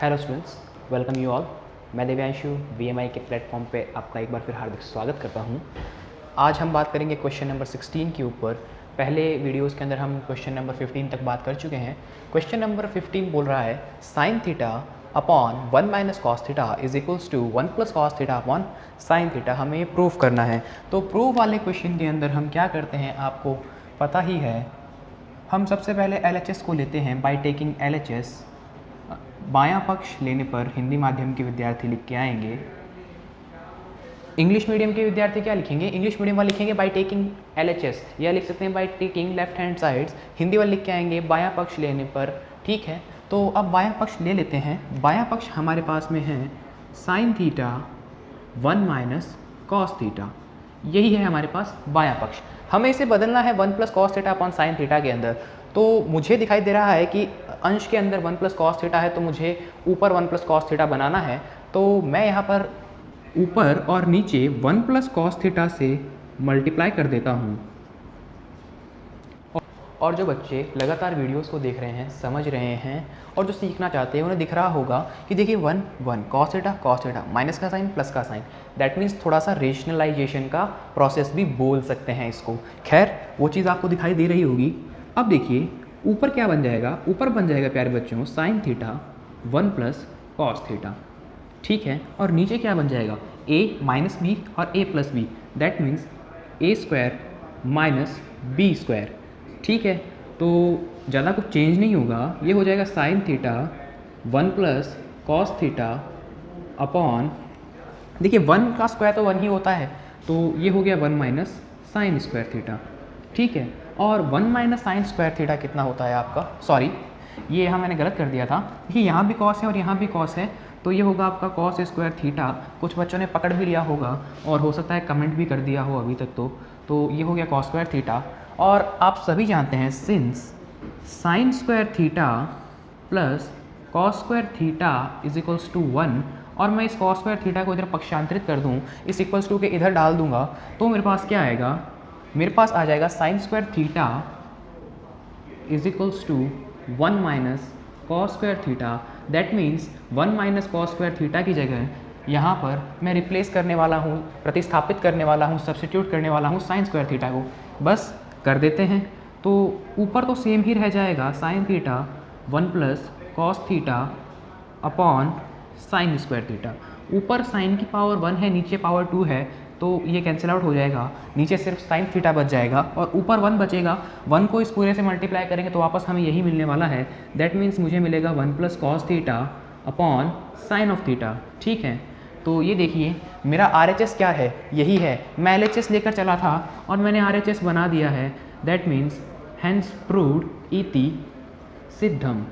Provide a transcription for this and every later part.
Hello students, welcome you all. मैं Divyanshu VMI के platform पे आपका एक बार फिर हार्दिक स्वागत करता हूँ। आज हम बात करेंगे क्वेश्चन नंबर 16 के ऊपर। पहले वीडियोस के अंदर हम क्वेश्चन नंबर 15 तक बात कर चुके हैं। क्वेश्चन नंबर 15 बोल रहा है sine theta upon 1 minus cos theta is equals to 1 plus cos theta upon sine theta. हमें ये प्रूव करना है। तो प्रूव वाले क्वेश्चन के अंदर हम क्या करते हैं आपको पता ही है। हम सबसे पहले LHS को लेते हैं बाय टेकिंग LHS। बायां पक्ष लेने पर हिंदी माध्यम के विद्यार्थी लिख के आएंगे। इंग्लिश मीडियम के विद्यार्थी क्या लिखेंगे? इंग्लिश मीडियम वाले लिखेंगे बाय टेकिंग LHS, या लिख सकते हैं by taking left hand sides. Hindi वाले लिख के आएंगे बायां पक्ष लेने पर। ठीक है, तो अब बायां पक्ष ले लेते हैं। बायां पक्ष हमारे पास में है sine theta 1 minus cos theta. यही है हमारे पास बायां पक्ष। हमें इसे बदलना है 1 plus cos theta upon sine theta के अंदर। तो मुझे दिखाई दे रहा है कि अंश के अंदर 1 प्लस कॉस थीटा है, तो मुझे ऊपर 1 प्लस कॉस थीटा बनाना है। तो मैं यहाँ पर ऊपर और नीचे 1 प्लस कॉस थीटा से मल्टीप्लाई कर देता हूँ। और जो बच्चे लगातार वीडियोस को देख रहे हैं, समझ रहे हैं और जो सीखना चाहते हैं, उन्हें दिख रहा होगा कि देखिए 1 1 कॉस थीटा माइनस का साइन प्लस का साइन। दैट मीन्स थोड़ा सा रेशनलाइजेशन का प्रोसेस भी बोल सकते हैं इसको। खैर, वो चीज़ आपको दिखाई दे रही होगी। अब देखिए ऊपर क्या बन जाएगा? ऊपर बन जाएगा प्यारे बच्चों sine theta 1 plus cos theta. ठीक है, और नीचे क्या बन जाएगा? a माइनस बी और a plus B. That means a square minus B square. ठीक है, तो ज़्यादा कुछ चेंज नहीं होगा। ये हो जाएगा sine theta 1 plus cos theta upon, देखिए 1 का स्क्वायर तो 1 ही होता है, तो ये हो गया 1 माइनस साइन स्क्वायर थीटा। ठीक है, और 1 माइनस साइन स्क्वायर थीटा कितना होता है आपका? सॉरी, ये यहाँ मैंने गलत कर दिया था। देखिए यहाँ भी कॉस है और यहाँ भी कॉस है, तो ये होगा आपका कॉस स्क्वायर थीटा। कुछ बच्चों ने पकड़ भी लिया होगा और हो सकता है कमेंट भी कर दिया हो अभी तक। तो ये हो गया कॉस स्क्वायर थीटा। और आप सभी जानते हैं since sine square theta plus cos square theta is equals to 1, और मैं इस कॉस स्क्वायर थीटा को इधर पक्षांतरित कर दूँ, इस इक्वल्स टू के इधर डाल दूंगा, तो मेरे पास क्या आएगा? मेरे पास आ जाएगा sine square theta is equals to 1 minus cos square theta. That means 1 minus cos square theta की जगह यहाँ पर मैं रिप्लेस करने वाला हूँ, प्रतिस्थापित करने वाला हूँ, सब्स्टिट्यूट करने वाला हूँ साइन स्क्वायर थीटा को। बस कर देते हैं, तो ऊपर तो सेम ही रह जाएगा sine theta 1 plus cos theta upon sign square theta. ऊपर साइन की पावर 1 है, नीचे पावर 2 है, तो ये कैंसिल आउट हो जाएगा। नीचे सिर्फ साइन थीटा बच जाएगा और ऊपर 1 बचेगा। 1 को इस पूरे से मल्टीप्लाई करेंगे तो वापस हमें यही मिलने वाला है। दैट मीन्स मुझे मिलेगा 1 plus cos theta upon sign of theta. ठीक है, तो ये देखिए मेरा RHS क्या है? यही है। मैं LHS लेकर चला था और मैंने RHS बना दिया है। दैट मीन्स हैंस प्रूव्ड इति सिद्धम।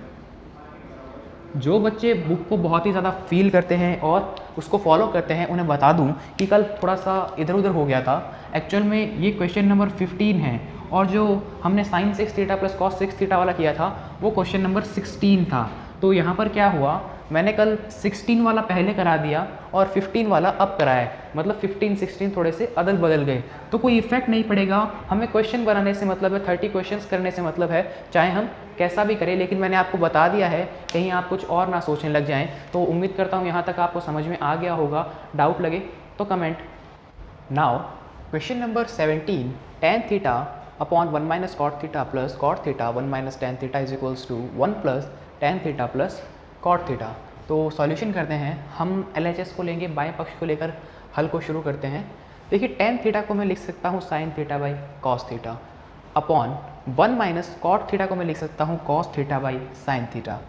जो बच्चे बुक को बहुत ही ज़्यादा फील करते हैं और उसको फॉलो करते हैं, उन्हें बता दूं कि कल थोड़ा सा इधर उधर हो गया था। एक्चुअल में ये क्वेश्चन नंबर 15 है, और जो हमने sine 6 theta plus cos 6 theta वाला किया था वो क्वेश्चन नंबर 16 था। तो यहाँ पर क्या हुआ, मैंने कल 16 वाला पहले करा दिया और 15 वाला अब कराया। मतलब 15 16 थोड़े से अदल बदल गए, तो कोई इफेक्ट नहीं पड़ेगा। हमें क्वेश्चन बनाने से मतलब है, 30 क्वेश्चंस करने से मतलब है, चाहे हम कैसा भी करें। लेकिन मैंने आपको बता दिया है, कहीं आप कुछ और ना सोचने लग जाएं। तो उम्मीद करता हूँ यहाँ तक आपको समझ में आ गया होगा। डाउट लगे तो comment. Now question number 17, tan theta upon 1 minus cot theta plus cot theta 1 minus tan theta is equals to 1 plus tan theta plus cot theta. तो सॉल्यूशन करते हैं। हम LHS को लेंगे, बाएं पक्ष को लेकर हल को शुरू करते हैं। देखिए tan थीटा को मैं लिख सकता हूँ sine theta by cos theta upon 1 minus cot theta को मैं लिख सकता हूँ cos theta by sine theta.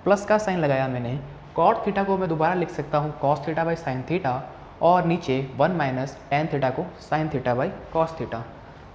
Plus का साइन लगाया मैंने। कॉट थीटा को मैं दोबारा लिख सकता हूँ cos theta by sine theta, और नीचे 1 माइनस tan थीटा को sign theta by cos theta.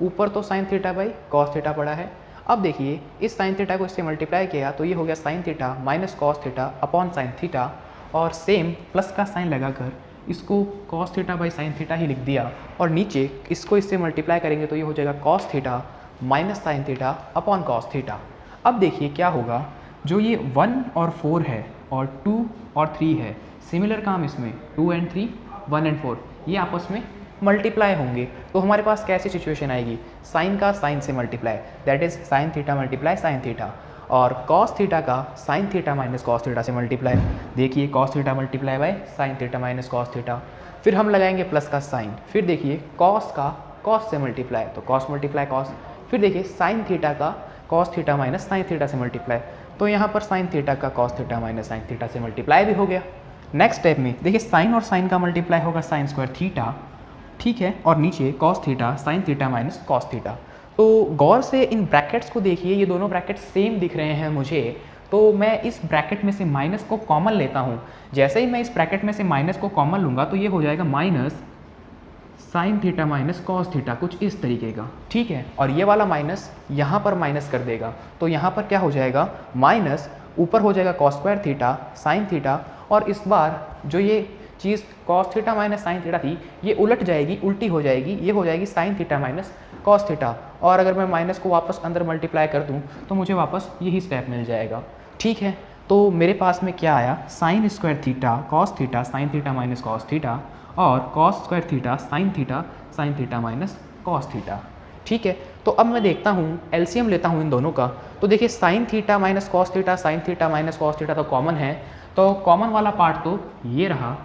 ऊपर तो sine theta by cos theta पड़ा है। अब देखिए इस साइन थीटा को इससे मल्टीप्लाई किया तो ये हो गया sine theta minus cos theta upon sine theta, और सेम प्लस का साइन लगाकर इसको cos theta by sine theta ही लिख दिया, और नीचे इसको इससे मल्टीप्लाई करेंगे तो ये हो जाएगा cos theta minus sine theta upon cos theta. अब देखिए क्या होगा, जो ये 1 और 4 है और 2 और 3 है, सिमिलर काम इसमें 2 एंड 3 1 एंड 4 ये आपस में मल्टीप्लाई होंगे। तो हमारे पास कैसी सिचुएशन आएगी? साइन का साइन से multiply, that is sine theta multiply sine theta. और कॉस थीटा का sign theta minus cos theta से मल्टीप्लाई। देखिए cos theta multiply by sine theta minus cos theta, फिर हम लगाएंगे प्लस का साइन, फिर देखिए कॉस का कॉस से मल्टीप्लाई तो कॉस मल्टीप्लाई कॉस, फिर देखिए साइन थीटा का cos theta minus sine theta से मल्टीप्लाई, तो यहाँ पर साइन थीटा का cos theta minus sine theta से मल्टीप्लाई भी हो गया। नेक्स्ट स्टेप में देखिए साइन और साइन का मल्टीप्लाई होगा साइन स्क्वायर थीटा, ठीक है, और नीचे cos theta sine theta minus cos theta. तो गौर से इन ब्रैकेट्स को देखिए, ये दोनों ब्रैकेट सेम दिख रहे हैं मुझे, तो मैं इस ब्रैकेट में से माइनस को कॉमन लेता हूँ। जैसे ही मैं इस ब्रैकेट में से माइनस को कॉमन लूँगा तो ये हो जाएगा minus sine theta minus cos theta, कुछ इस तरीके का, ठीक है। और ये वाला माइनस यहाँ पर माइनस कर देगा, तो यहाँ पर क्या हो जाएगा माइनस, ऊपर हो जाएगा cos square theta sine theta, और इस बार जो ये चीज़ cos theta minus sine theta थी ये उलट जाएगी, उल्टी हो जाएगी, ये हो जाएगी sign theta minus cos theta. और अगर मैं माइनस को वापस अंदर मल्टीप्लाई कर दूँ तो मुझे वापस यही स्टेप मिल जाएगा, ठीक है। तो मेरे पास में क्या आया, sine square theta cos theta sine theta minus cos theta, और cos square theta sine theta minus cos theta, ठीक है। तो अब मैं देखता हूँ एलसीएम लेता हूँ इन दोनों का, तो देखिए sine theta minus cos theta sine theta minus cos theta तो कॉमन है, तो कॉमन वाला पार्ट तो ये रहा,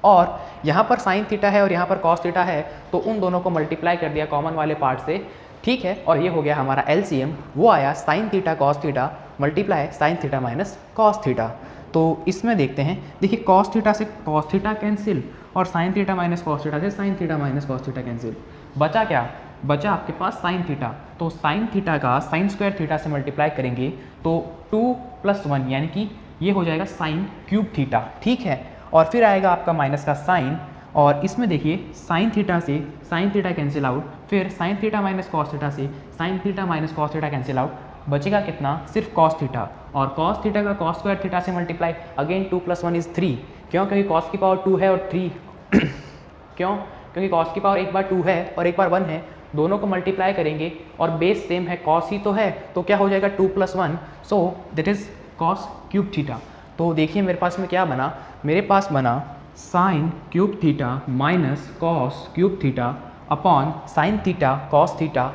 और यहाँ पर साइन थीटा है और यहाँ पर कॉस थीटा है, तो उन दोनों को मल्टीप्लाई कर दिया कॉमन वाले पार्ट से, ठीक है। और ये हो गया हमारा एलसीएम, वो आया sine theta cos theta multiply sine theta minus cos theta. तो इसमें देखते हैं, देखिए कॉस थीटा से कॉस थीटा कैंसिल और sine theta minus cos theta से sine theta minus cos theta cancel, बचा क्या, बचा आपके पास साइन थीटा। तो साइन थीटा का साइन स्क्वायर थीटा से मल्टीप्लाई करेंगे तो 2 + 1 यानी कि ये हो जाएगा साइन क्यूब थीटा, ठीक है। और फिर आएगा आपका माइनस का साइन, और इसमें देखिए साइन थीटा से साइन थीटा कैंसिल आउट, फिर sine theta minus cos theta से sine theta minus cos theta cancel out, बचेगा कितना, सिर्फ कॉस थीटा। और कॉस थीटा का कॉस स्क्वायर थीटा से मल्टीप्लाई, अगेन 2 + 1 = 3, क्यों, क्योंकि कॉस की पावर 2 है और 3 क्यों, क्योंकि कॉस की पावर एक बार 2 है और एक बार 1 है, दोनों को मल्टीप्लाई करेंगे और बेस सेम है, कॉस ही तो है, तो क्या हो जाएगा 2 + 1, so that is cos cube theta. तो देखिए मेरे पास में क्या बना, मेरे पास बना sign cube theta minus cos cube theta upon sine theta cos theta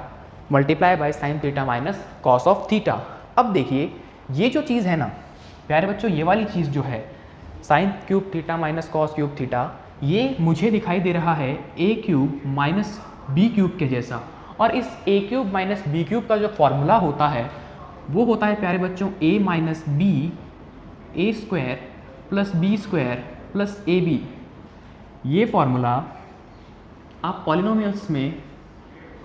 multiply by sine theta minus cos of theta. अब देखिए ये जो चीज़ है ना प्यारे बच्चों, ये वाली चीज़ जो है sine cube theta minus cos cube theta, ये मुझे दिखाई दे रहा है a cube minus B cube के जैसा, और इस a cube minus B cube का जो फॉर्मूला होता है वो होता है प्यारे बच्चों a minus B A square plus B square plus A B. ये फॉर्मूला आप पॉलिनोमियल्स में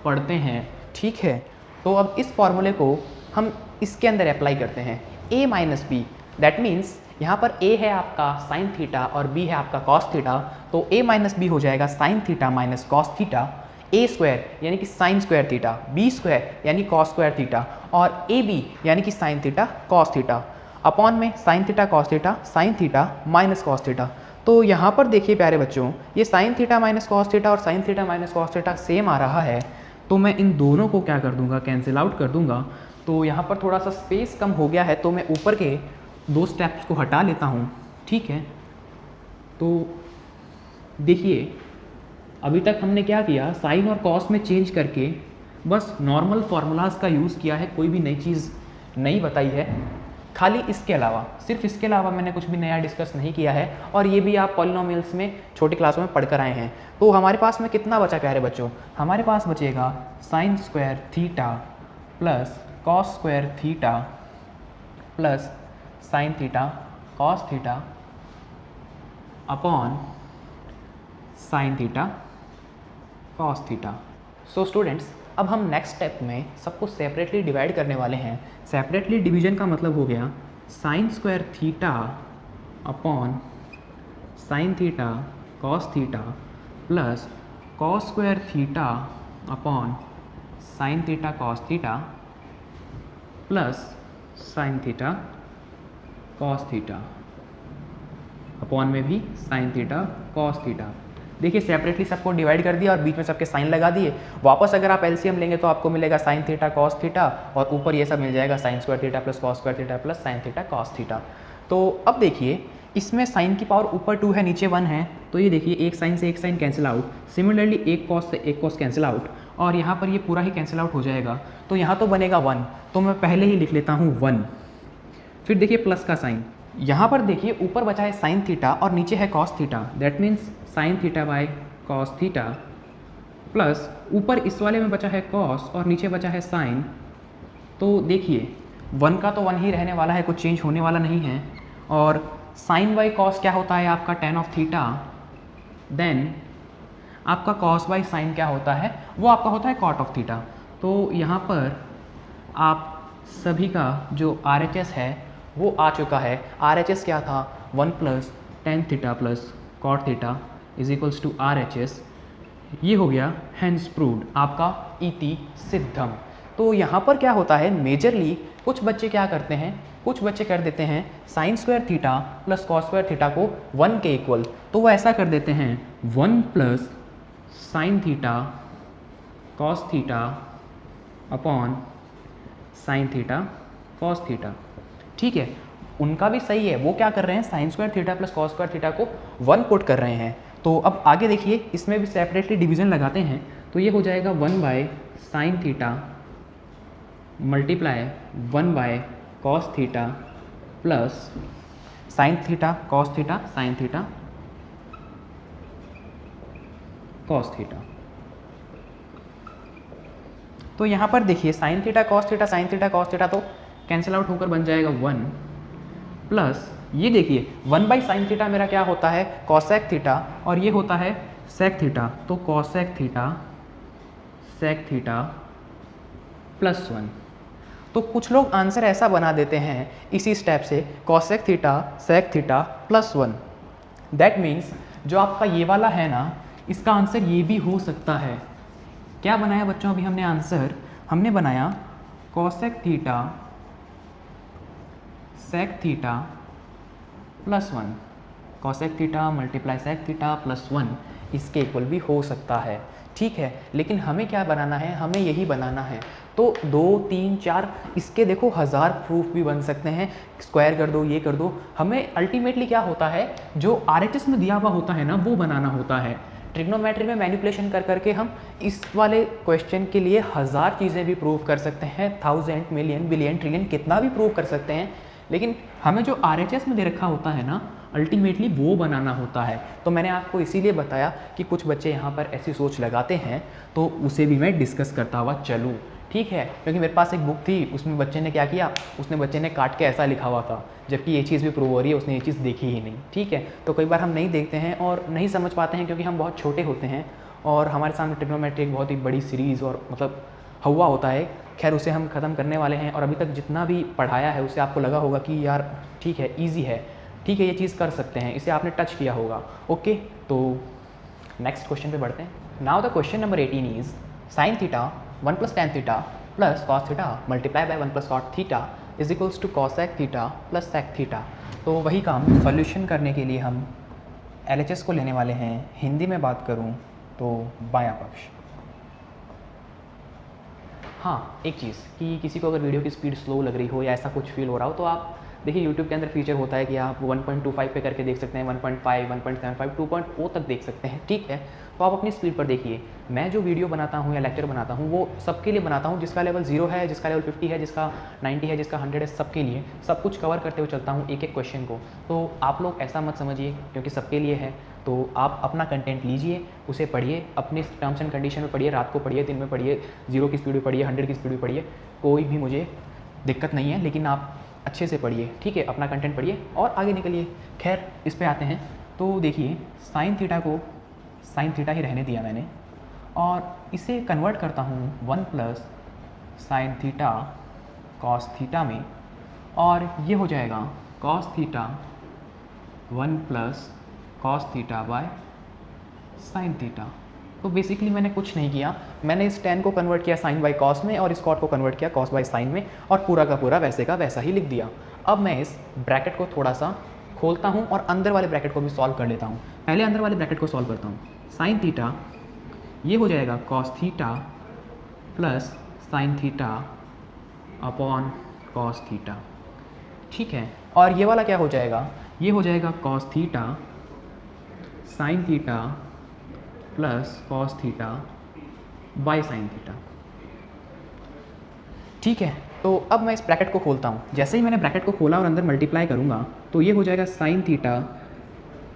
पढ़ते हैं, ठीक है। तो अब इस फॉर्मूले को हम इसके अंदर अप्लाई करते हैं, a minus B, that means यहाँ पर a है आपका साइन थीटा और b है आपका कॉस थीटा, तो a माइनस बी हो जाएगा sine theta minus cos theta, a square यानी कि sine square theta, b square यानी कॉस स्क्वायर थीटा, और ए बी यानी कि sine theta cos theta, upon में sine theta cos theta sine theta minus cos theta. तो यहाँ पर देखिए प्यारे बच्चों, ये sine theta minus cos theta और sine theta minus cos theta same आ रहा है, तो मैं इन दोनों को क्या कर दूंगा, कैंसिल आउट कर दूंगा। तो यहाँ पर थोड़ा सा स्पेस कम हो गया है, तो मैं ऊपर के 2 स्टेप्स को हटा लेता हूँ, ठीक है। तो देखिए अभी तक हमने क्या किया, साइन और कॉस में चेंज करके बस नॉर्मल फार्मूलाज का यूज़ किया है, कोई भी नई चीज़ नहीं बताई है, खाली इसके अलावा, सिर्फ इसके अलावा मैंने कुछ भी नया डिस्कस नहीं किया है, और ये भी आप पॉलिनोमियल्स में छोटी क्लासों में पढ़कर आए हैं। तो हमारे पास में कितना बचा प्यारे बच्चों, हमारे पास बचेगा sign square theta plus cos square theta plus sign theta cos theta upon sine theta cos theta. So students, अब हम नेक्स्ट स्टेप में सबको सेपरेटली डिवाइड करने वाले हैं। सेपरेटली डिवीजन का मतलब हो गया sign square theta upon sine theta cos theta plus cos square theta upon sine theta cos theta plus sign theta cos theta, upon में भी साइन थीटा कॉस थीटा। देखिए सेपरेटली सबको डिवाइड कर दिया और बीच में सबके साइन लगा दिए। वापस अगर आप एलसीएम लेंगे तो आपको मिलेगा साइन थीटा कॉस थीटा, और ऊपर ये सब मिल जाएगा sine square theta plus cos square theta plus sign theta cos theta. तो अब देखिए इसमें साइन की पावर ऊपर 2 है नीचे 1 है, तो ये देखिए एक साइन से एक साइन कैंसिल आउट, सिमिलरली एक कॉस से एक कॉस कैंसिल आउट, और यहाँ पर ये पूरा ही कैंसिल आउट हो जाएगा, तो यहाँ तो बनेगा 1, तो मैं पहले ही लिख लेता हूँ 1। फिर देखिए प्लस का साइन, यहाँ पर देखिए ऊपर बचा है साइन थीटा और नीचे है cos theta, that means sine theta by cos theta, plus ऊपर इस वाले में बचा है कॉस और नीचे बचा है साइन। तो देखिए 1 का तो 1 ही रहने वाला है, कुछ चेंज होने वाला नहीं है। और साइन बाई कॉस क्या होता है आपका tan ऑफ थीटा, देन आपका कॉस बाई साइन क्या होता है, वो आपका होता है कॉट ऑफ थीटा। तो यहाँ पर आप सभी का जो RHS है वो आ चुका है। RHS क्या था, 1 plus tan theta plus cot theta is equals to RHS। ये हो गया हैंस प्रूव्ड आपका इति सिद्धम। तो यहाँ पर क्या होता है, मेजरली कुछ बच्चे क्या करते हैं, कुछ बच्चे कर देते हैं sign square theta plus cos square theta को 1 के इक्वल। तो वो ऐसा कर देते हैं 1 plus sign theta cos theta upon sine theta cos theta. ठीक है, उनका भी सही है, वो क्या कर रहे हैं sign square theta plus cos square theta को 1 पुट कर रहे हैं। तो अब आगे देखिए, इसमें भी सेपरेटली डिवीजन लगाते हैं, तो ये हो जाएगा 1 by sine theta multiply 1 by cos theta plus sign theta cos theta sine theta cos theta. तो यहाँ पर देखिए sine theta cos theta sine theta cos theta तो कैंसिल आउट होकर बन जाएगा 1, प्लस ये देखिए 1 बाई साइन थीटा मेरा क्या होता है कॉसेक थीटा और ये होता है सेक थीटा, तो cosec theta sec theta plus 1। तो कुछ लोग आंसर ऐसा बना देते हैं इसी स्टेप से, cosec theta sec theta plus 1। That means जो आपका ये वाला है ना, इसका आंसर ये भी हो सकता है। क्या बनाया बच्चों अभी हमने आंसर, हमने बनाया cosec theta sec theta plus 1, cosec theta multiply sec theta plus 1 इसके इक्वल भी हो सकता है। ठीक है, लेकिन हमें क्या बनाना है, हमें यही बनाना है। तो 2 3 4 इसके देखो 1000 प्रूफ भी बन सकते हैं, स्क्वायर कर दो, ये कर दो। हमें अल्टीमेटली क्या होता है, जो RHS में दिया हुआ होता है ना, वो बनाना होता है। ट्रिग्नोमेट्री में मैनिपुलेशन कर करके हम इस वाले क्वेश्चन के लिए 1000 चीज़ें भी प्रूव कर सकते हैं, 1000 मिलियन बिलियन ट्रिलियन कितना भी प्रूव कर सकते हैं, लेकिन हमें जो RHS में दे रखा होता है ना, अल्टीमेटली वो बनाना होता है। तो मैंने आपको इसीलिए बताया कि कुछ बच्चे यहाँ पर ऐसी सोच लगाते हैं, तो उसे भी मैं डिस्कस करता हुआ चलूँ। ठीक है, क्योंकि मेरे पास एक बुक थी, उसमें बच्चे ने क्या किया, उसने बच्चे ने काट के ऐसा लिखा हुआ था, जबकि ये चीज़ भी प्रूव हो रही है, उसने ये चीज़ देखी ही नहीं। ठीक है, तो कई बार हम नहीं देखते हैं और नहीं समझ पाते हैं, क्योंकि हम बहुत छोटे होते हैं और हमारे सामने ट्रिग्नोमेट्री एक बहुत ही बड़ी सीरीज़ और मतलब हवा होता है। खैर उसे हम ख़त्म करने वाले हैं, और अभी तक जितना भी पढ़ाया है उसे आपको लगा होगा कि यार ठीक है, ईजी है, ठीक है, ये चीज़ कर सकते हैं, इसे आपने टच किया होगा। ओके, तो नेक्स्ट क्वेश्चन पे बढ़ते हैं। Now the question number 18 is sine theta 1 plus tan theta plus cos theta multiply by 1 plus cot theta is equals to cosec theta plus sec theta. तो वही काम सॉल्यूशन करने के लिए हम LHS को लेने वाले हैं। हिंदी में बात करूं तो बायां पक्ष। हाँ, एक चीज़ कि किसी को अगर वीडियो की स्पीड स्लो लग रही हो या ऐसा कुछ फील हो रहा हो, तो आप देखिए YouTube के अंदर फीचर होता है कि आप 1.25 पे करके देख सकते हैं, 1.5, 1.75, 2.0 तक देख सकते हैं। ठीक है, तो आप अपनी स्पीड पर देखिए। मैं जो वीडियो बनाता हूँ या लेक्चर बनाता हूँ वो सबके लिए बनाता हूँ, जिसका लेवल 0 है, जिसका लेवल 50 है, जिसका 90 है, जिसका 100 है, सबके लिए सब कुछ कवर करते हुए चलता हूँ एक एक क्वेश्चन को। तो आप लोग ऐसा मत समझिए, क्योंकि सबके लिए है, तो आप अपना कंटेंट लीजिए, उसे पढ़िए, अपने टर्म्स एंड कंडीशन में पढ़िए, रात को पढ़िए, दिन में पढ़िए, 0 की स्पीड में पढ़िए, 100 की स्पीड में पढ़िए, कोई भी मुझे दिक्कत नहीं है, लेकिन आप अच्छे से पढ़िए। ठीक है, अपना कंटेंट पढ़िए और आगे निकलिए। खैर इस पे आते हैं। तो देखिए साइन थीटा को साइन थीटा ही रहने दिया मैंने, और इसे कन्वर्ट करता हूँ 1 plus sign theta cos theta में, और ये हो जाएगा cos theta 1 plus cos theta by sine theta. तो बेसिकली मैंने कुछ नहीं किया, मैंने इस tan को कन्वर्ट किया साइन बाई कॉस में और इस कॉट को कन्वर्ट किया कॉस बाई साइन में, और पूरा का पूरा वैसे का वैसा ही लिख दिया। अब मैं इस ब्रैकेट को थोड़ा सा खोलता हूँ और अंदर वाले ब्रैकेट को भी सॉल्व कर लेता हूँ। पहले अंदर वाले ब्रैकेट को सॉल्व करता हूँ। साइन थीटा ये हो जाएगा cos theta plus sign theta upon cos theta. ठीक है, और ये वाला क्या हो जाएगा, ये हो जाएगा cos theta sine theta plus cos theta by sine theta. ठीक है, तो अब मैं इस ब्रैकेट को खोलता हूँ। जैसे ही मैंने ब्रैकेट को खोला और अंदर मल्टीप्लाई करूँगा तो ये हो जाएगा sine theta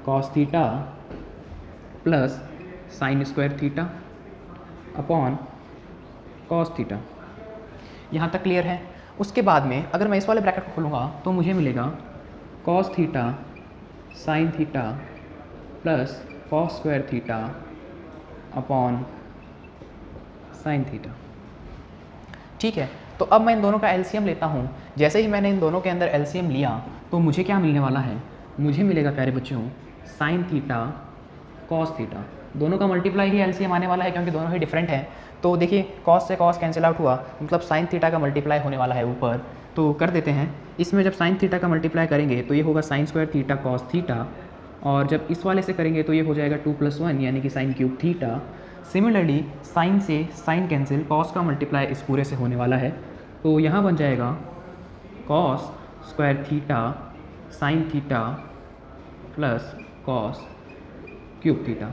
cos theta plus sign square theta upon cos theta. यहाँ तक क्लियर है। उसके बाद में अगर मैं इस वाले ब्रैकेट को खोलूँगा तो मुझे मिलेगा cos theta sine theta plus cos square theta upon sine theta. ठीक है, तो अब मैं इन दोनों का एलसीएम लेता हूँ। जैसे ही मैंने इन दोनों के अंदर एलसीएम लिया तो मुझे क्या मिलने वाला है, मुझे मिलेगा प्यारे बच्चों साइन थीटा कॉस थीटा। दोनों का मल्टीप्लाई ही एलसीएम आने वाला है क्योंकि दोनों ही डिफरेंट हैं। तो देखिए कॉस से कॉस कैंसिल आउट हुआ, मतलब साइन थीटा का मल्टीप्लाई होने वाला है ऊपर, तो कर देते हैं। इसमें जब साइन थीटा का मल्टीप्लाई करेंगे तो ये होगा sign square theta cos theta, और जब इस वाले से करेंगे तो ये हो जाएगा 2 + 1 यानी कि sign cube theta. Similarly sign से साइन कैंसिल, कॉस का मल्टीप्लाई इस पूरे से होने वाला है, तो यहाँ बन जाएगा cos square theta sine theta plus cos cube theta.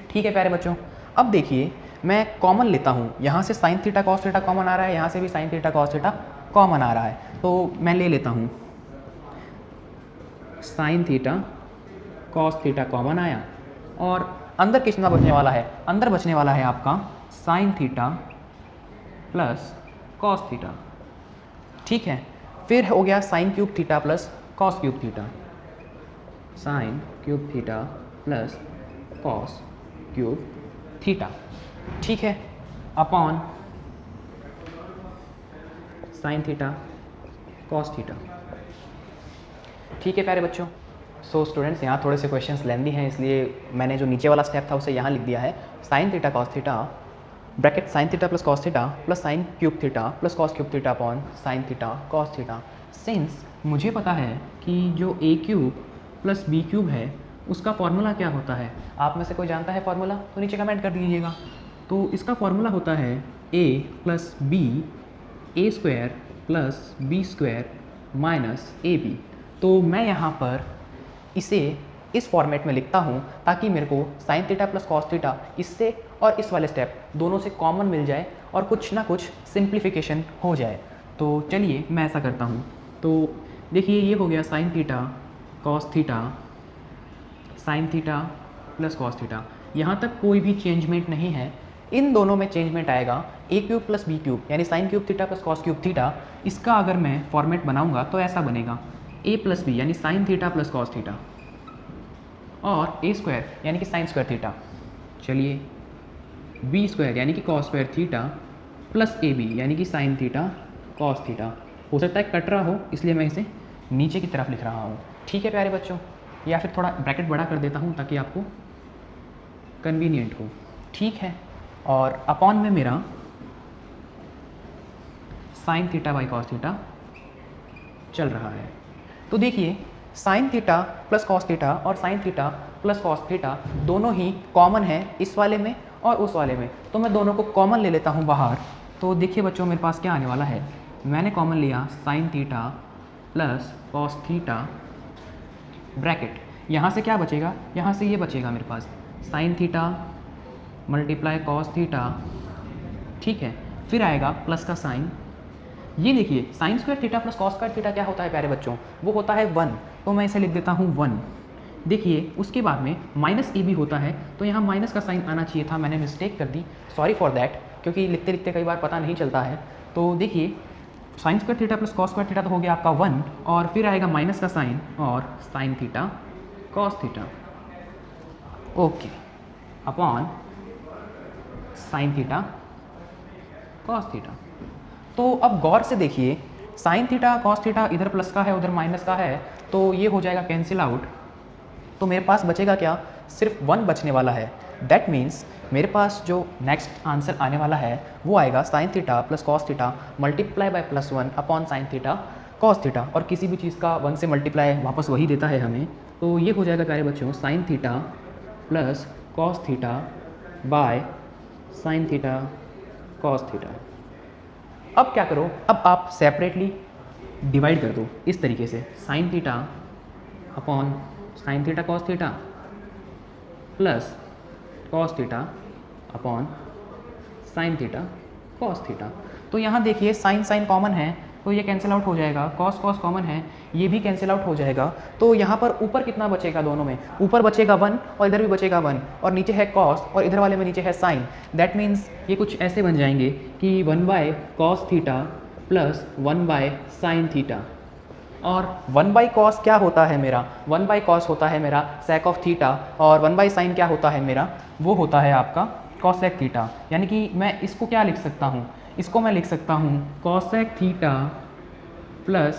ठीक है प्यारे बच्चों, अब देखिए मैं कॉमन लेता हूँ। यहाँ से sine theta cos theta common आ रहा है, यहाँ से भी sine theta cos theta common आ रहा है, तो मैं ले लेता हूँ sine theta cos theta common आया, और अंदर कितना बचने वाला है, अंदर बचने वाला है आपका sign theta plus cos theta. ठीक है, फिर हो गया sign cube theta plus cos cube theta, sign cube theta plus cos cube theta. ठीक है, upon sine theta cos theta. ठीक है प्यारे बच्चों, सो स्टूडेंट्स यहाँ थोड़े से क्वेश्चंस लेंदी हैं, इसलिए मैंने जो नीचे वाला स्टेप था उसे यहाँ लिख दिया है। Sine theta cos theta bracket sign theta plus cos theta plus sign cube theta plus cos cube theta upon sine theta cos theta. Since मुझे पता है कि जो ए क्यूब प्लस बी क्यूब है उसका फॉर्मूला क्या होता है, आप में से कोई जानता है फॉर्मूला तो नीचे कमेंट कर दीजिएगा। तो इसका फॉर्मूला होता है a plus B A square plus B square minus A B. तो मैं यहाँ पर इसे इस फॉर्मेट में लिखता हूँ ताकि मेरे को sign theta plus cos theta इससे और इस वाले स्टेप दोनों से कॉमन मिल जाए और कुछ ना कुछ सिंप्लीफिकेशन हो जाए। तो चलिए मैं ऐसा करता हूँ। तो देखिए ये हो गया sine theta cos theta sine theta plus cos theta, यहाँ तक कोई भी चेंजमेंट नहीं है। इन दोनों में चेंजमेंट आएगा A cube plus B cube यानी sine cube theta plus cos cube theta. इसका अगर मैं फॉर्मेट बनाऊंगा तो ऐसा बनेगा ए प्लस बी यानी sine theta plus cos theta और ए स्क्वायर यानी कि साइन स्क्वायर थीटा, चलिए बी स्क्वायर यानी कि cos square theta plus A B यानी कि साइन थीटा कॉस थीटा। हो सकता है कट रहा हो इसलिए मैं इसे नीचे की तरफ लिख रहा हूँ। ठीक है प्यारे बच्चों, या फिर थोड़ा ब्रैकेट बड़ा कर देता हूँ ताकि आपको कन्वीनियंट हो। ठीक है, और अपॉन में मेरा sine theta by cos theta चल रहा है। तो देखिए sine theta plus cos theta और sine theta plus cos theta दोनों ही कॉमन है इस वाले में और उस वाले में, तो मैं दोनों को कॉमन ले लेता हूँ बाहर। तो देखिए बच्चों मेरे पास क्या आने वाला है, मैंने कॉमन लिया sine theta plus cos theta bracket, यहाँ से क्या बचेगा, यहाँ से ये बचेगा मेरे पास sine theta multiply cos theta. ठीक है, फिर आएगा प्लस का साइन। ये देखिए sine square theta plus cos square theta क्या होता है प्यारे बच्चों, वो होता है 1, तो मैं इसे लिख देता हूँ 1। देखिए उसके बाद में माइनस ए भी होता है, तो यहाँ माइनस का साइन आना चाहिए था, मैंने मिस्टेक कर दी, सॉरी फॉर दैट, क्योंकि लिखते लिखते कई बार पता नहीं चलता है। तो देखिए sine square theta plus cos square theta तो हो गया आपका 1, और फिर आएगा माइनस का साइन और sine theta cos theta, okay, upon sine theta cos theta. तो अब गौर से देखिए साइन थीटा कॉस थीटा इधर प्लस का है उधर माइनस का है, तो ये हो जाएगा कैंसिल आउट। तो मेरे पास बचेगा क्या, सिर्फ 1 बचने वाला है। दैट मीन्स मेरे पास जो नेक्स्ट आंसर आने वाला है वो आएगा sign theta plus cos theta multiply by +1 upon sine theta cos theta, और किसी भी चीज़ का 1 से मल्टीप्लाई वापस वही देता है हमें। तो ये हो जाएगा प्यारे बच्चों sine theta plus cos theta by sine theta cos theta. अब क्या करो, अब आप सेपरेटली डिवाइड कर दो इस तरीके से, sine theta upon sine theta cos theta plus cos theta upon sine theta cos theta. तो यहाँ देखिए साइन साइन कॉमन है तो ये कैंसिल आउट हो जाएगा, कॉस कॉस कॉमन है ये भी कैंसिल आउट हो जाएगा। तो यहाँ पर ऊपर कितना बचेगा, दोनों में ऊपर बचेगा 1 और इधर भी बचेगा 1 और नीचे है कॉस और इधर वाले में नीचे है साइन। दैट मीन्स ये कुछ ऐसे बन जाएंगे कि 1 by cos theta plus 1 by sine theta. और 1 बाई कॉस क्या होता है मेरा, 1 बाई कॉस होता है मेरा सेक ऑफ थीटा और 1 बाई साइन क्या होता है मेरा, वो होता है आपका कॉसेक थीटा। यानी कि मैं इसको क्या लिख सकता हूँ, इसको मैं लिख सकता हूँ cosec theta plus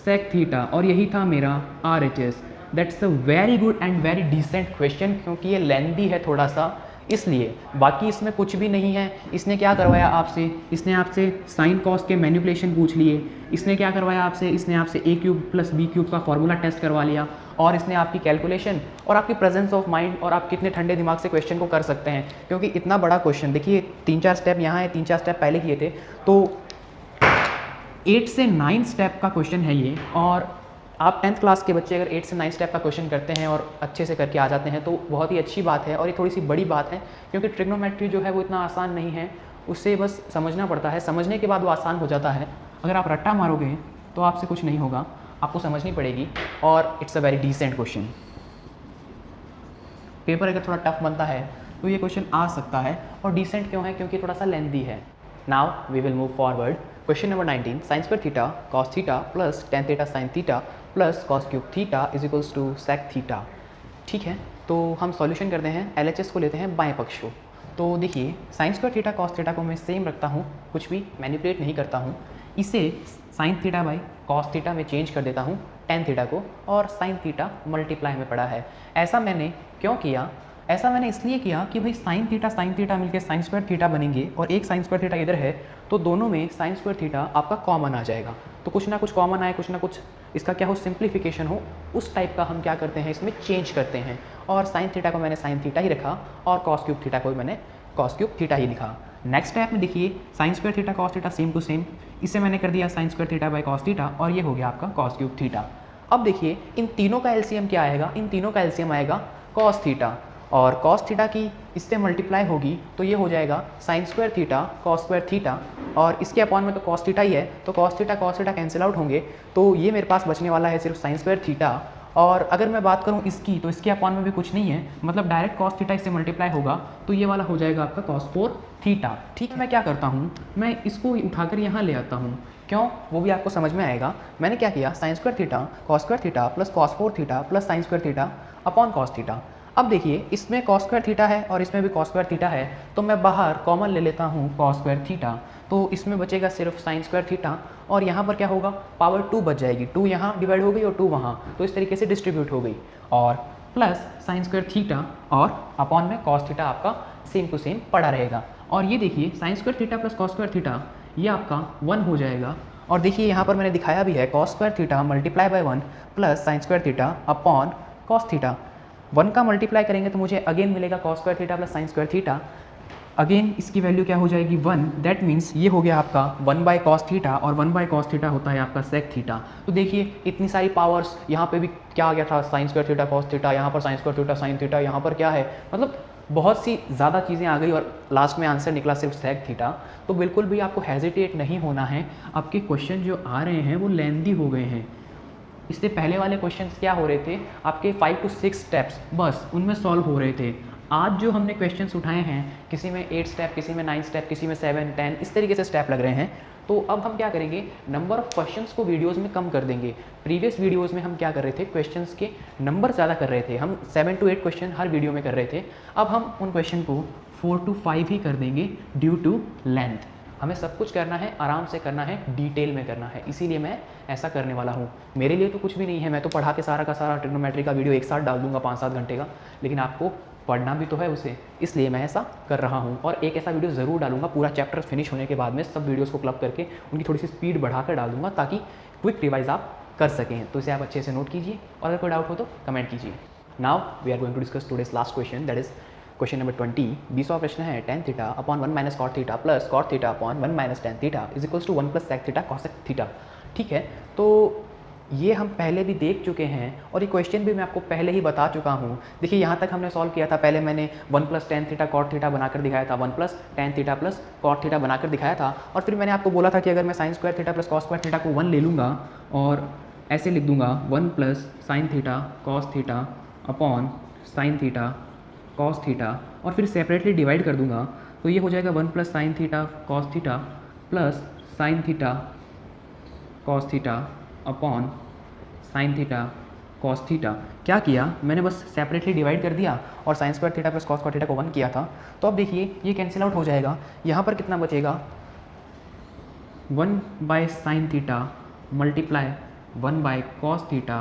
sec theta और यही था मेरा RHS। That's a very good and very decent question, क्योंकि ये लेंथी है थोड़ा सा, इसलिए बाकी इसमें कुछ भी नहीं है। इसने क्या करवाया आपसे, इसने आपसे साइन कॉस के मैनिपुलेशन पूछ लिए, इसने क्या करवाया आपसे, इसने आपसे a cube plus b cube का फॉर्मूला टेस्ट करवा लिया और इसने आपकी कैलकुलेशन और आपकी प्रेजेंस ऑफ माइंड और आप कितने ठंडे दिमाग से क्वेश्चन को कर सकते हैं। क्योंकि इतना बड़ा क्वेश्चन देखिए 3-4 स्टेप यहाँ है, 3-4 स्टेप पहले किए थे, तो 8 से 9 स्टेप का क्वेश्चन है ये। और आप 10th क्लास के बच्चे अगर 8 से 9 स्टेप का क्वेश्चन करते हैं और अच्छे से करके आ जाते हैं तो बहुत ही अच्छी बात है। और ये थोड़ी सी बड़ी बात है क्योंकि ट्रिग्नोमेट्री जो है वो इतना आसान नहीं है, उससे बस समझना पड़ता है, समझने के बाद वो आसान हो जाता है। अगर आप रट्टा मारोगे तो आपसे कुछ नहीं होगा, आपको समझनी पड़ेगी। और it's a very decent question. Paper अगर थोड़ा टफ बनता है तो ये क्वेश्चन आ सकता है। और डिसेंट क्यों है, क्योंकि थोड़ा सा लेंथी है। Now we will move forward. Question number 19, sine square theta cos theta plus tan theta sine theta plus cos cube theta is equals to sec theta. ठीक है, तो हम सॉल्यूशन करते हैं, LHS को लेते हैं बाएं पक्ष को। तो देखिए sine square theta cos theta को मैं सेम रखता हूँ, कुछ भी मैनिपुलेट नहीं करता हूँ। इसे sign theta by cos theta में चेंज कर देता हूँ टेन थीटा को, और साइन थीटा मल्टीप्लाई में पड़ा है। ऐसा मैंने क्यों किया, ऐसा मैंने इसलिए किया कि भाई साइन थीटा मिलकर साइन स्क्वायर थीटा बनेंगे और एक साइन स्क्वायर थीटा इधर है तो दोनों में साइन स्क्वायर थीटा आपका कॉमन आ जाएगा। तो कुछ ना कुछ कॉमन आए, कुछ ना कुछ इसका क्या हो, सिंप्लीफिकेशन हो, उस टाइप का हम क्या करते हैं इसमें चेंज करते हैं। और साइन थीटा को मैंने साइन थीटा ही रखा और कॉस क्यूब थीटा को मैंने कॉस क्यूब थीटा ही लिखा। नेक्स्ट स्टेप में देखिए sine square theta cos theta same to same, इसे मैंने कर दिया sine square theta by cos theta और ये हो गया आपका कॉस क्यूब थीटा। अब देखिए इन तीनों का एलसीएम क्या आएगा, इन तीनों का एलसीएम आएगा कॉस थीटा, और कॉस थीटा की इससे मल्टीप्लाई होगी तो ये हो जाएगा sine square theta cos square theta, और इसके अपॉन में तो कॉस थीटा ही है तो कॉस थीटा कैंसिल आउट होंगे, तो ये मेरे पास बचने वाला है सिर्फ साइन स्क्वायर थीटा। और अगर मैं बात करूँ इसकी तो इसके अपॉन में भी कुछ नहीं है, मतलब डायरेक्ट कॉस थीटा इससे मल्टीप्लाई होगा तो ये वाला हो जाएगा आपका कॉस 4 थीटा। ठीक है, मैं क्या करता हूँ, मैं इसको उठाकर यहाँ ले आता हूँ, क्यों वो भी आपको समझ में आएगा। मैंने क्या किया, sign square theta cos square theta plus cos 4 theta plus sign square theta upon cos theta. अब देखिए इसमें कॉस स्क्वायर थीटा है और इसमें भी कॉस स्क्वायर थीटा है, तो मैं बाहर कॉमन ले लेता हूँ कॉस स्क्वायर थीटा, तो इसमें बचेगा सिर्फ साइन स्क्वायर थीटा। और यहाँ पर क्या होगा, पावर 2 बच जाएगी, 2 यहाँ डिवाइड हो गई और 2 वहाँ, तो इस तरीके से डिस्ट्रीब्यूट हो गई। और प्लस साइन स्क्वायर थीटा और अपॉन में कॉस थीटा आपका सेम टू सेम पड़ा रहेगा। और ये देखिए sine square theta plus cos square theta ये आपका 1 हो जाएगा। और देखिए यहाँ पर मैंने दिखाया भी है cos square theta multiply by 1 plus sign square theta upon cos theta. 1 का मल्टीप्लाई करेंगे तो मुझे अगेन मिलेगा cos square theta plus sign square theta, again इसकी वैल्यू क्या हो जाएगी 1। दैट मीन्स ये हो गया आपका 1 बाय कॉस थीटा और 1 बाय कॉस थीटा होता है आपका सेक थीटा। तो देखिए इतनी सारी पावर्स, यहाँ पे भी क्या आ गया था sign square theta cos theta, यहाँ पर sign square theta sine theta, यहाँ पर क्या है, मतलब बहुत सी ज़्यादा चीज़ें आ गई और लास्ट में आंसर निकला सिर्फ सेक थीटा। तो बिल्कुल भी आपको हेजिटेट नहीं होना है, आपके क्वेश्चन जो आ रहे हैं वो लेंथी हो गए हैं। इससे पहले वाले क्वेश्चंस क्या हो रहे थे, आपके 5 to 6 स्टेप्स बस उनमें सॉल्व हो रहे थे। आज जो हमने क्वेश्चंस उठाए हैं, किसी में 8 स्टेप, किसी में 9 स्टेप, किसी में 7, 10, इस तरीके से स्टेप लग रहे हैं। तो अब हम क्या करेंगे, नंबर ऑफ क्वेश्चंस को वीडियोस में कम कर देंगे। प्रीवियस वीडियोस में हम क्या कर रहे थे, क्वेश्चंस के नंबर ज़्यादा कर रहे थे, हम 7 to 8 क्वेश्चन हर वीडियो में कर रहे थे। अब हम उन क्वेश्चन को 4 to 5 ही कर देंगे ड्यू टू लेंथ। हमें सब कुछ करना है, आराम से करना है, डिटेल में करना है, इसीलिए मैं ऐसा करने वाला हूँ। मेरे लिए तो कुछ भी नहीं है, मैं तो पढ़ा के सारा का सारा ट्रिग्नोमेट्री का वीडियो एक साथ डाल दूंगा 5-7 घंटे का, लेकिन आपको पढ़ना भी तो है उसे, इसलिए मैं ऐसा कर रहा हूँ। और एक ऐसा वीडियो ज़रूर डालूंगा पूरा चैप्टर फिनिश होने के बाद में, सब वीडियोज़ को क्लब करके उनकी थोड़ी सी स्पीड बढ़ाकर डाल दूंगा ताकि क्विक रिवाइज आप कर सकें। तो इसे आप अच्छे से नोट कीजिए और अगर कोई डाउट हो तो कमेंट कीजिए। Now we are going to discuss today's last question, that is question number 20। 20वां प्रश्न है tan theta upon 1 minus cot theta plus cot theta upon 1 minus tan theta is equals to 1 plus sec theta cosec theta. ठीक है, तो ये हम पहले भी देख चुके हैं और ये क्वेश्चन भी मैं आपको पहले ही बता चुका हूँ। देखिए यहाँ तक हमने सॉल्व किया था, पहले मैंने 1 + tan थीटा cot थीटा बनाकर दिखाया था, 1 + tan थीटा + cot थीटा बनाकर दिखाया था, और फिर मैंने आपको बोला था कि अगर मैं sin square theta + cos square theta को 1 ले लूँगा और ऐसे लिख दूँगा 1 + sin theta cos theta upon sin theta cos theta और फिर सेपरेटली डिवाइड कर दूँगा, तो ये हो जाएगा 1 + sin theta cos theta plus sin theta cos theta upon sin theta cos theta. क्या किया मैंने, बस सेपरेटली डिवाइड कर दिया और sin square theta + cos square theta को 1 किया था। तो अब देखिए ये कैंसिल आउट हो जाएगा, यहाँ पर कितना बचेगा 1/sin theta multiply 1/cos theta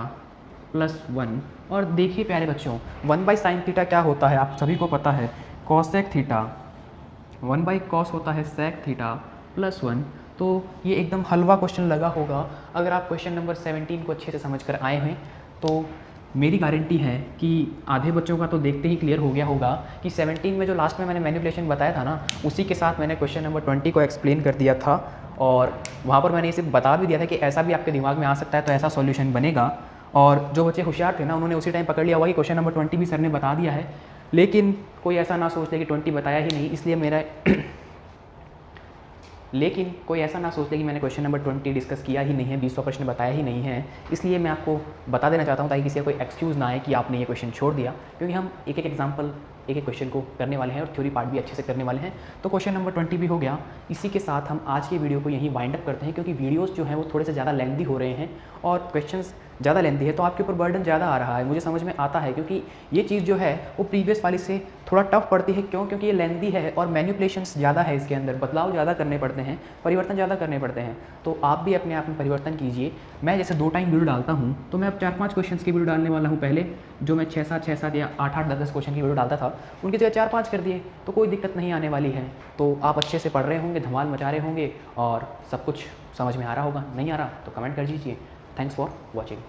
plus 1। और देखिए प्यारे बच्चों 1/sin थीटा क्या होता है आप सभी को पता है, cosec थीटा, 1/cos होता है sec थीटा प्लस 1। तो ये एकदम हलवा क्वेश्चन लगा होगा। अगर आप क्वेश्चन नंबर 17 को अच्छे से समझ कर आए हैं तो मेरी गारंटी है कि आधे बच्चों का तो देखते ही क्लियर हो गया होगा कि 17 में जो लास्ट में मैंने मैनिपुलेशन बताया था ना, उसी के साथ मैंने क्वेश्चन नंबर 20 को एक्सप्लेन कर दिया था और वहाँ पर मैंने इसे बता भी दिया था कि ऐसा भी आपके दिमाग में आ सकता है, तो ऐसा सॉल्यूशन बनेगा। और जो बच्चे होशियार थे ना, उन्होंने उसी टाइम पकड़ लिया होगा कि क्वेश्चन नंबर 20 भी सर ने बता दिया है, लेकिन कोई ऐसा ना सोच ले कि 20 बताया ही नहीं, इसलिए मेरा लेकिन कोई ऐसा ना सोच ले कि मैंने क्वेश्चन नंबर 20 डिस्कस किया ही नहीं है, 20 प्रश्न बताया ही नहीं है। इसलिए मैं आपको बता देना चाहता हूँ ताकि किसी का कोई एक्सक्यूज़ ना आए कि आपने ये क्वेश्चन छोड़ दिया, क्योंकि हम एक एक एग्जाम्पल एक एक क्वेश्चन को करने वाले हैं और थ्योरी पार्ट भी अच्छे से करने वाले हैं। तो क्वेश्चन नंबर 20 भी हो गया। इसी के साथ हम आज की वीडियो को यहीं वाइंड अप करते हैं, क्योंकि वीडियोज़ जो हैं वो थोड़े से ज़्यादा लेंथी हो रहे हैं और क्वेश्चंस ज़्यादा लेंथी है, तो आपके ऊपर बर्डन ज़्यादा आ रहा है, मुझे समझ में आता है, क्योंकि ये चीज़ जो है वो प्रीवियस वाली से थोड़ा टफ पड़ती है। क्यों? क्योंकि ये लेंथी है और मैनिपुलेशंस ज़्यादा है, इसके अंदर बदलाव ज़्यादा करने पड़ते हैं, परिवर्तन ज़्यादा करने पड़ते हैं। तो आप भी अपने आप में परिवर्तन कीजिए। मैं जैसे 2 टाइम वीडियो डालता हूँ, तो मैं अब 4-5 क्वेश्चन की वीडियो डालने वाला हूँ। पहले जो मैं 6-7 या 8-8 10-10 क्वेश्चन की वीडियो डालता था, उनकी जगह 4-5 कर दिए, तो कोई दिक्कत नहीं आने वाली है। तो आप अच्छे से पढ़ रहे होंगे, धमाल मचा रहे होंगे और सब कुछ समझ में आ रहा होगा। नहीं आ रहा तो कमेंट कर दीजिए। Thanks for watching.